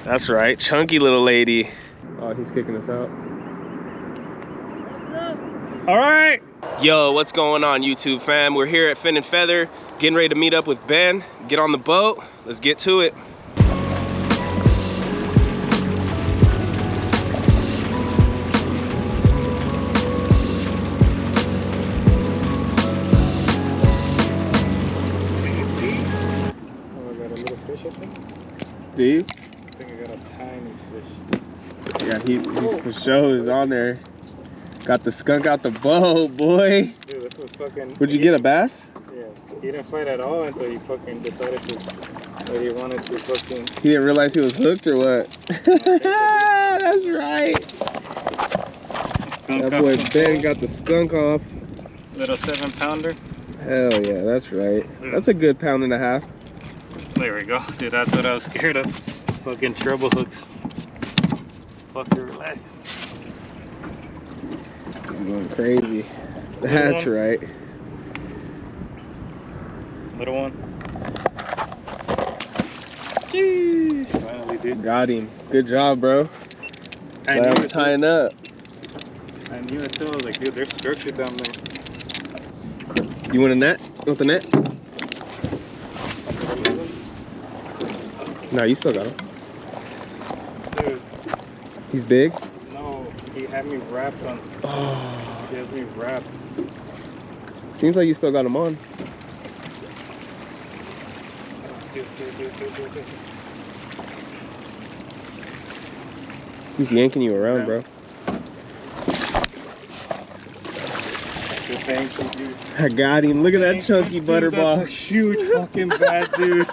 That's right, chunky little lady. Oh, he's kicking us out. All right. Yo, what's going on, YouTube fam? We're here at Fin and Feather, getting ready to meet up with Ben. Get on the boat. Let's get to it. Do you? I think I got a tiny fish. Yeah, he for sure is on there. Got the skunk out the boat, boy. Dude, this was fucking... Would you get a bass? Yeah, he didn't fight at all until he fucking decided to, that he wanted to fucking... He didn't realize he was hooked or what? That's right. That boy Ben got the skunk off. Little 7-pounder. Hell yeah, that's right. That's a good 1.5 pounds. There we go. Dude, that's what I was scared of. Fucking treble hooks. Fucker, relax. He's going crazy. That's right. Little one. Jeez. Finally, dude. Got him. Good job, bro. I'm tying up. I knew it too. I was like, dude, there's structure down there. You want a net? You want the net? No, you still got him. Dude. He's big? No, he had me wrapped on. Oh. He has me wrapped. Seems like you still got him on. Dude. He's yanking you around, bro. Thank you, dude. I got him. Look at that chunky butterball. That's a huge fucking bat, dude.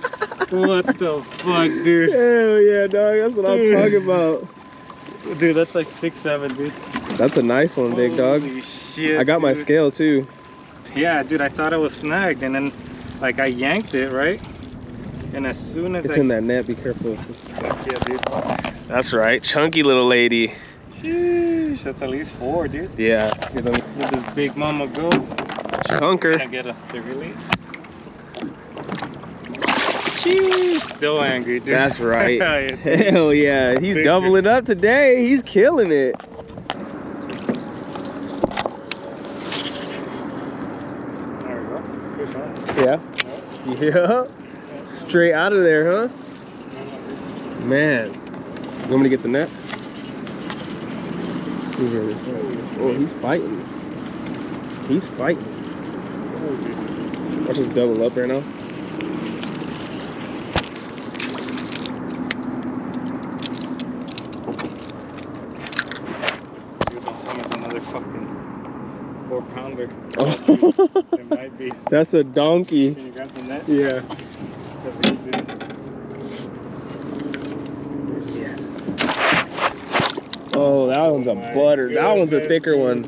What the fuck, dude? Hell yeah, dog. That's what I'm talking about. Dude, that's like 6'7", dude. That's a nice one, big dog. Holy shit, I got my scale too. Yeah, dude, I thought I was snagged, and then like I yanked it, right? And as soon as it's in that net, be careful. Yeah, dude. That's right, chunky little lady. Sheesh, that's at least 4, dude. Yeah. Let this big mama go. Chunker. Can I get the release? Sheesh, still angry, dude. That's right. Hell yeah, he's doubling up today. He's killing it. There we go. Good shot. Yeah. Yeah. Straight out of there, huh? Man. You want me to get the net? Oh, he's fighting. He's fighting. I'll just double up right now. Dude, don't tell me it's another fucking 4-pounder. Oh. It might be. That's a donkey. Can you grab the net? Yeah. That's easy. Yeah. Oh, that one's a butter. Goodness, that one's a thicker one.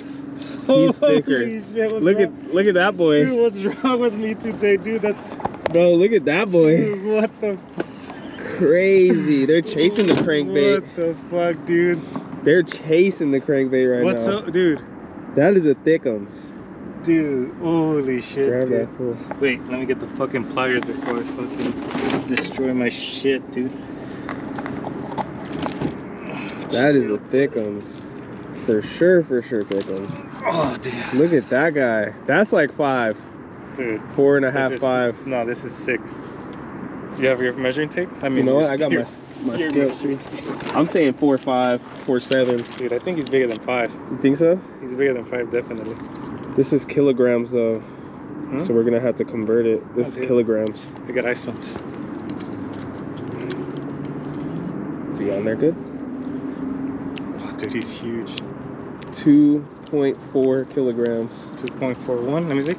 He's thicker. Shit, look at that boy. Dude, what's wrong with me today, dude? That's bro. Look at that boy. Dude, what the crazy. They're chasing the crankbait. What the fuck, dude? They're chasing the crankbait right now. What's up, dude? That is a thickums. Dude, holy shit. Grab dude. that fool. Wait, let me get the fucking pliers before I fucking destroy my shit, dude. That is a thickums. For sure thickums. Oh, dude. Look at that guy. That's like 5. Dude. 4.5, 5. No, this is 6. Do you have your measuring tape? I mean, you know what? I got my scale too. I'm saying 4.5, 4.7. Dude, I think he's bigger than 5. You think so? He's bigger than 5, definitely. This is kilograms though. So we're gonna have to convert it. This is kilograms. I got iPhones. Is he on there good? Oh, dude, he's huge. 2.4 kilograms. 2.41, let me see.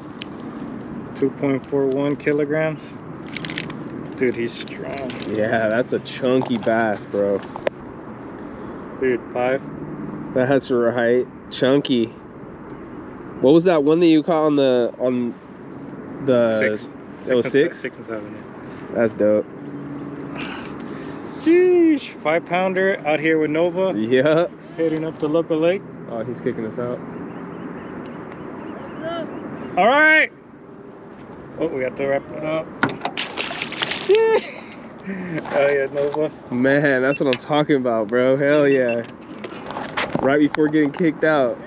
2.41 kilograms. Dude, he's strong. Yeah, that's a chunky bass, bro. Dude, 5. That's right. Chunky. What was that one that you caught on the 6. It was 6? 6 and 7, yeah. That's dope. Sheesh, 5-pounder out here with Nova. Yeah. Heading up the local lake. Oh, he's kicking us out. All right. Oh, we got to wrap it up. Oh yeah, Nova. Man, that's what I'm talking about, bro. Hell yeah. Right before getting kicked out.